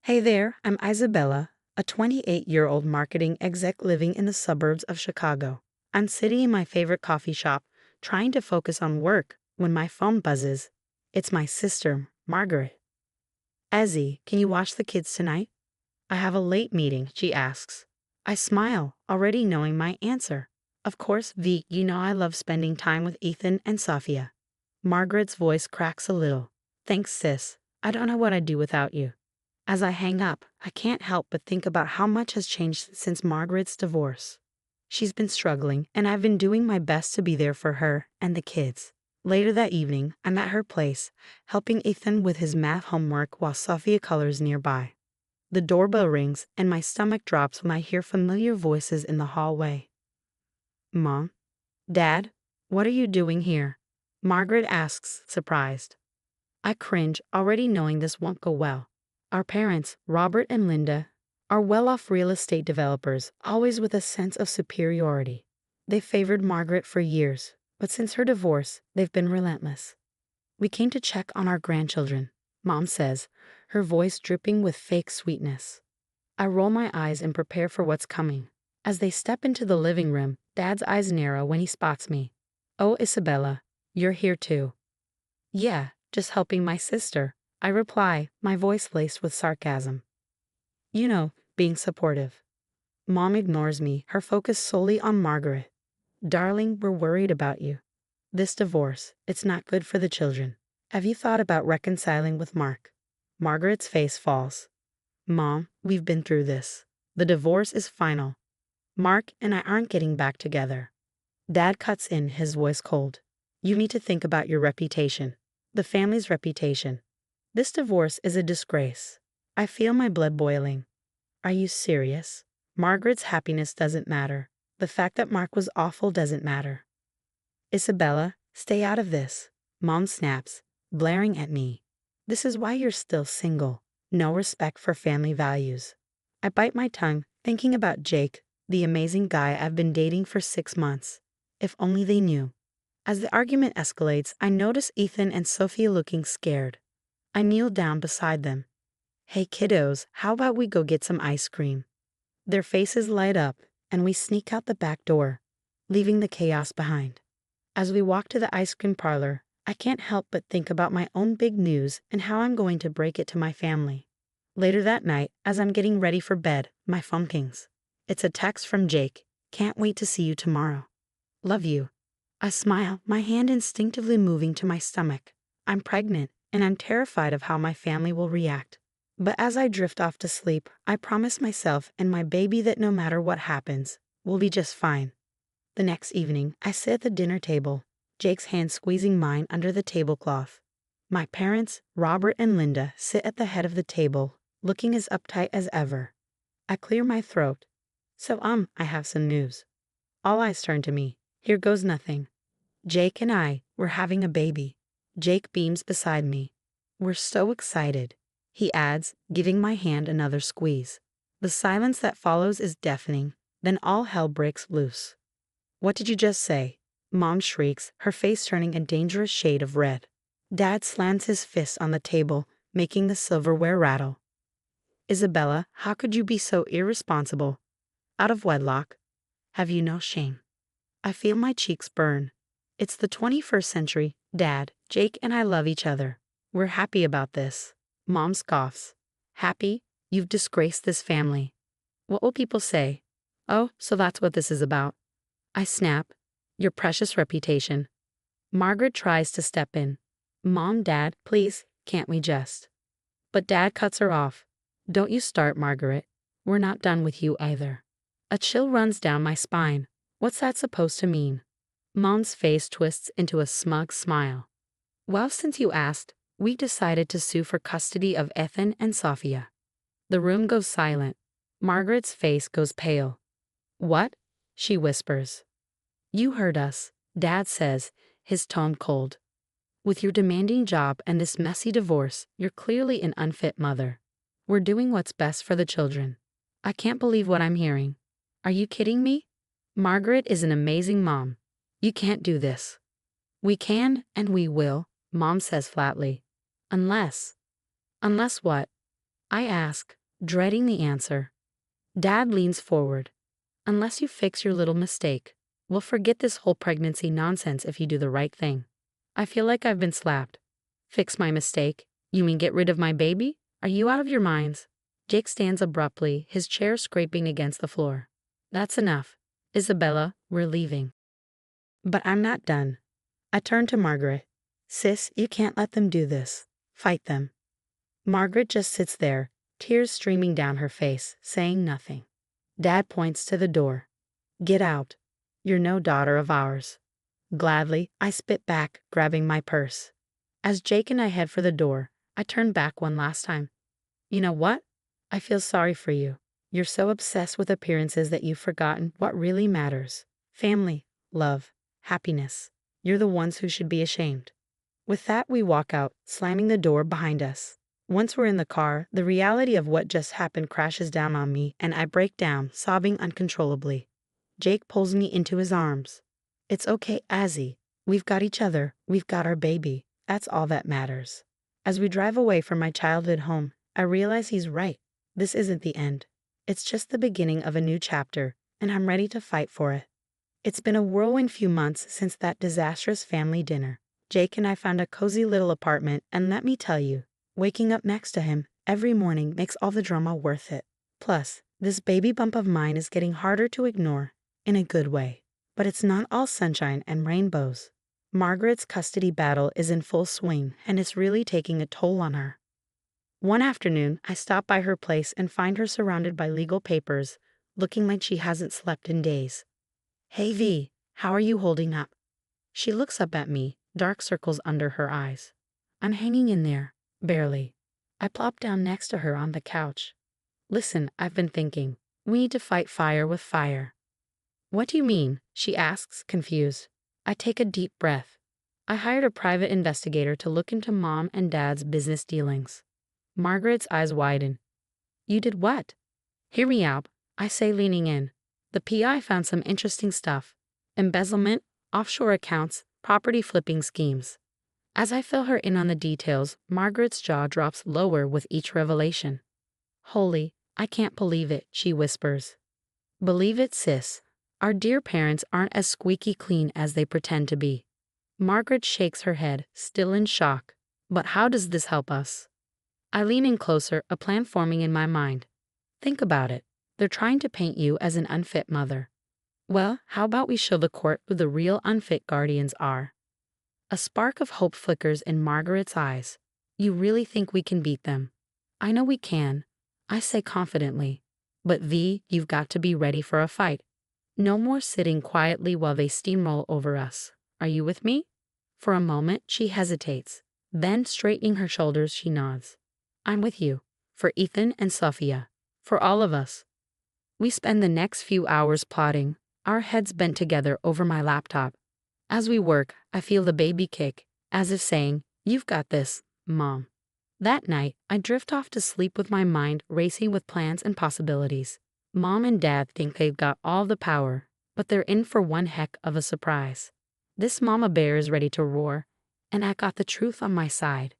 Hey there, I'm Isabella, a 28-year-old marketing exec living in the suburbs of Chicago. I'm sitting in my favorite coffee shop, trying to focus on work, when my phone buzzes. It's my sister, Margaret. Ezzy, can you watch the kids tonight? I have a late meeting, she asks. I smile, already knowing my answer. Of course, V, you know I love spending time with Ethan and Sophia. Margaret's voice cracks a little. Thanks, sis. I don't know what I'd do without you. As I hang up, I can't help but think about how much has changed since Margaret's divorce. She's been struggling, and I've been doing my best to be there for her and the kids. Later that evening, I'm at her place, helping Ethan with his math homework while Sophia colors nearby. The doorbell rings, and my stomach drops when I hear familiar voices in the hallway. Mom? Dad? What are you doing here? Margaret asks, surprised. I cringe, already knowing this won't go well. Our parents, Robert and Linda, are well-off real estate developers, always with a sense of superiority. They favored Margaret for years, but since her divorce, they've been relentless. We came to check on our grandchildren, Mom says, her voice dripping with fake sweetness. I roll my eyes and prepare for what's coming. As they step into the living room, Dad's eyes narrow when he spots me. Oh, Isabella, you're here too. Yeah, just helping my sister, I reply, my voice laced with sarcasm. You know, being supportive. Mom ignores me, her focus solely on Margaret. Darling, we're worried about you. This divorce, it's not good for the children. Have you thought about reconciling with Mark? Margaret's face falls. Mom, we've been through this. The divorce is final. Mark and I aren't getting back together. Dad cuts in, his voice cold. You need to think about your reputation. The family's reputation. This divorce is a disgrace. I feel my blood boiling. Are you serious? Margaret's happiness doesn't matter. The fact that Mark was awful doesn't matter. Isabella, stay out of this. Mom snaps, blaring at me. This is why you're still single. No respect for family values. I bite my tongue, thinking about Jake, the amazing guy I've been dating for 6 months. If only they knew. As the argument escalates, I notice Ethan and Sophia looking scared. I kneel down beside them. Hey kiddos, how about we go get some ice cream? Their faces light up, and we sneak out the back door, leaving the chaos behind. As we walk to the ice cream parlor, I can't help but think about my own big news and how I'm going to break it to my family. Later that night, as I'm getting ready for bed, my phone pings. It's a text from Jake. Can't wait to see you tomorrow. Love you. I smile, my hand instinctively moving to my stomach. I'm pregnant, and I'm terrified of how my family will react. But as I drift off to sleep, I promise myself and my baby that no matter what happens, we'll be just fine. The next evening, I sit at the dinner table, Jake's hand squeezing mine under the tablecloth. My parents, Robert and Linda, sit at the head of the table, looking as uptight as ever. I clear my throat. So, I have some news. All eyes turn to me. Here goes nothing. Jake and we're having a baby. Jake beams beside me. We're so excited, he adds, giving my hand another squeeze. The silence that follows is deafening, then all hell breaks loose. What did you just say? Mom shrieks, her face turning a dangerous shade of red. Dad slams his fist on the table, making the silverware rattle. Isabella, how could you be so irresponsible? Out of wedlock. Have you no shame? I feel my cheeks burn. It's the 21st century, Dad. Jake and I love each other. We're happy about this. Mom scoffs. Happy? You've disgraced this family. What will people say? Oh, so that's what this is about. I snap. Your precious reputation. Margaret tries to step in. Mom, Dad, please, can't we just? But Dad cuts her off. Don't you start, Margaret. We're not done with you either. A chill runs down my spine. What's that supposed to mean? Mom's face twists into a smug smile. Well, since you asked, we decided to sue for custody of Ethan and Sophia. The room goes silent. Margaret's face goes pale. What? She whispers. You heard us, Dad says, his tone cold. With your demanding job and this messy divorce, you're clearly an unfit mother. We're doing what's best for the children. I can't believe what I'm hearing. Are you kidding me? Margaret is an amazing mom. You can't do this. We can and we will, Mom says flatly. Unless what? I ask, dreading the answer. Dad leans forward. Unless you fix your little mistake, we'll forget this whole pregnancy nonsense if you do the right thing. I feel like I've been slapped. Fix my mistake? You mean get rid of my baby? Are you out of your minds? Jake stands abruptly, his chair scraping against the floor. That's enough. Isabella, we're leaving. But I'm not done. I turn to Margaret. Sis, you can't let them do this. Fight them. Margaret just sits there, tears streaming down her face, saying nothing. Dad points to the door. Get out. You're no daughter of ours. Gladly, I spit back, grabbing my purse. As Jake and I head for the door, I turn back one last time. You know what? I feel sorry for you. You're so obsessed with appearances that you've forgotten what really matters. Family, love, happiness. You're the ones who should be ashamed. With that, we walk out, slamming the door behind us. Once we're in the car, the reality of what just happened crashes down on me, and I break down, sobbing uncontrollably. Jake pulls me into his arms. It's okay, Azzy. We've got each other. We've got our baby. That's all that matters. As we drive away from my childhood home, I realize he's right. This isn't the end. It's just the beginning of a new chapter, and I'm ready to fight for it. It's been a whirlwind few months since that disastrous family dinner. Jake and I found a cozy little apartment, and let me tell you, waking up next to him every morning makes all the drama worth it. Plus, this baby bump of mine is getting harder to ignore, in a good way. But it's not all sunshine and rainbows. Margaret's custody battle is in full swing, and it's really taking a toll on her. One afternoon, I stop by her place and find her surrounded by legal papers, looking like she hasn't slept in days. Hey V, how are you holding up? She looks up at me, dark circles under her eyes. I'm hanging in there, barely. I plop down next to her on the couch. Listen, I've been thinking. We need to fight fire with fire. What do you mean? She asks, confused. I take a deep breath. I hired a private investigator to look into Mom and Dad's business dealings. Margaret's eyes widen. You did what? Hear me out, I say, leaning in. The PI found some interesting stuff. Embezzlement, offshore accounts, property flipping schemes. As I fill her in on the details, Margaret's jaw drops lower with each revelation. Holy, I can't believe it, she whispers. Believe it, sis. Our dear parents aren't as squeaky clean as they pretend to be. Margaret shakes her head, still in shock. But how does this help us? I lean in closer, a plan forming in my mind. Think about it. They're trying to paint you as an unfit mother. Well, how about we show the court who the real unfit guardians are? A spark of hope flickers in Margaret's eyes. You really think we can beat them? I know we can, I say confidently. But V, you've got to be ready for a fight. No more sitting quietly while they steamroll over us. Are you with me? For a moment, she hesitates. Then, straightening her shoulders, she nods. I'm with you. For Ethan and Sophia. For all of us. We spend the next few hours plotting, our heads bent together over my laptop. As we work, I feel the baby kick, as if saying, You've got this, Mom. That night, I drift off to sleep with my mind racing with plans and possibilities. Mom and Dad think they've got all the power, but they're in for one heck of a surprise. This mama bear is ready to roar, and I got the truth on my side.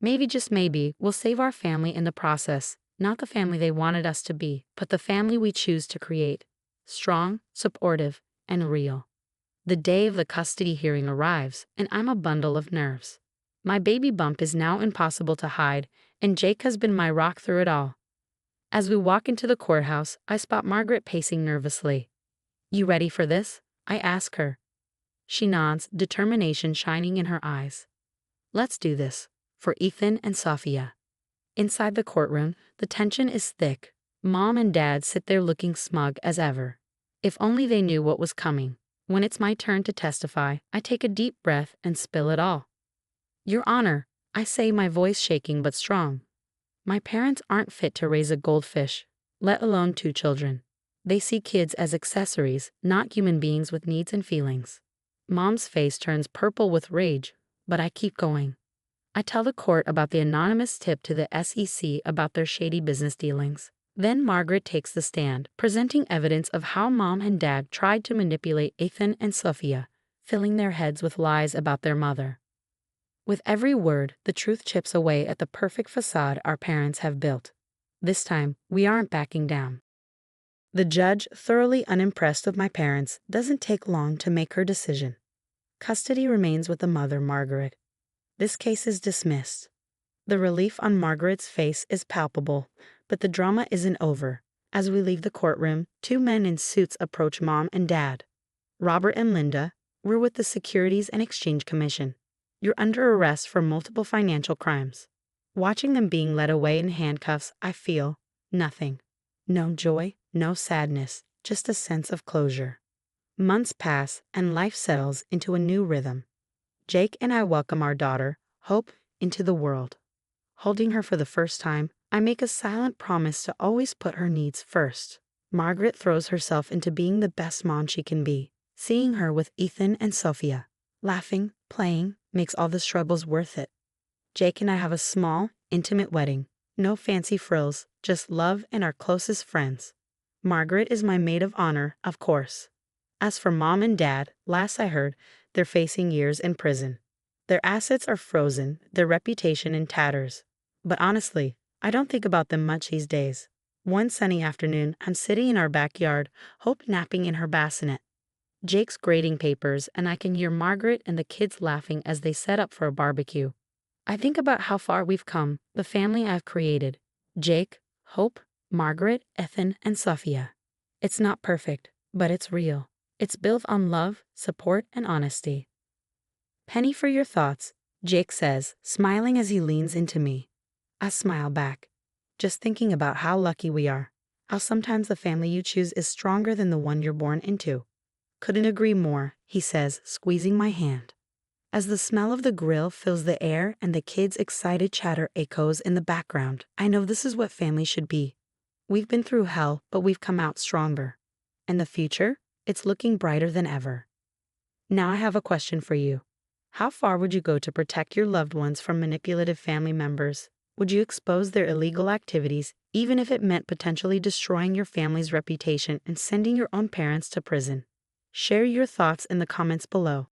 Maybe, just maybe, we'll save our family in the process, not the family they wanted us to be, but the family we choose to create. Strong, supportive, and real. The day of the custody hearing arrives, and I'm a bundle of nerves. My baby bump is now impossible to hide, and Jake has been my rock through it all. As we walk into the courthouse, I spot Margaret pacing nervously. You ready for this? I ask her. She nods, determination shining in her eyes. Let's do this. For Ethan and Sophia. Inside the courtroom, the tension is thick. Mom and Dad sit there looking smug as ever. If only they knew what was coming. When it's my turn to testify, I take a deep breath and spill it all. Your Honor, I say, my voice shaking but strong. My parents aren't fit to raise a goldfish, let alone 2 children. They see kids as accessories, not human beings with needs and feelings. Mom's face turns purple with rage, but I keep going. I tell the court about the anonymous tip to the SEC about their shady business dealings. Then Margaret takes the stand, presenting evidence of how Mom and Dad tried to manipulate Ethan and Sophia, filling their heads with lies about their mother. With every word, the truth chips away at the perfect facade our parents have built. This time, we aren't backing down. The judge, thoroughly unimpressed with my parents, doesn't take long to make her decision. Custody remains with the mother, Margaret. This case is dismissed. The relief on Margaret's face is palpable, but the drama isn't over. As we leave the courtroom, two men in suits approach Mom and Dad. Robert and Linda, we're with the Securities and Exchange Commission. You're under arrest for multiple financial crimes. Watching them being led away in handcuffs, I feel nothing. No joy, no sadness, just a sense of closure. Months pass and life settles into a new rhythm. Jake and I welcome our daughter, Hope, into the world. Holding her for the first time, I make a silent promise to always put her needs first. Margaret throws herself into being the best mom she can be. Seeing her with Ethan and Sophia, laughing, playing, makes all the struggles worth it. Jake and I have a small, intimate wedding. No fancy frills, just love and our closest friends. Margaret is my maid of honor, of course. As for Mom and Dad, last I heard, they're facing years in prison. Their assets are frozen, their reputation in tatters. But honestly, I don't think about them much these days. One sunny afternoon, I'm sitting in our backyard, Hope napping in her bassinet. Jake's grading papers, and I can hear Margaret and the kids laughing as they set up for a barbecue. I think about how far we've come, the family I've created. Jake, Hope, Margaret, Ethan, and Sophia. It's not perfect, but it's real. It's built on love, support, and honesty. Penny for your thoughts, Jake says, smiling as he leans into me. I smile back, just thinking about how lucky we are, how sometimes the family you choose is stronger than the one you're born into. Couldn't agree more, he says, squeezing my hand. As the smell of the grill fills the air and the kids' excited chatter echoes in the background, I know this is what family should be. We've been through hell, but we've come out stronger. And the future? It's looking brighter than ever. Now I have a question for you. How far would you go to protect your loved ones from manipulative family members? Would you expose their illegal activities, even if it meant potentially destroying your family's reputation and sending your own parents to prison? Share your thoughts in the comments below.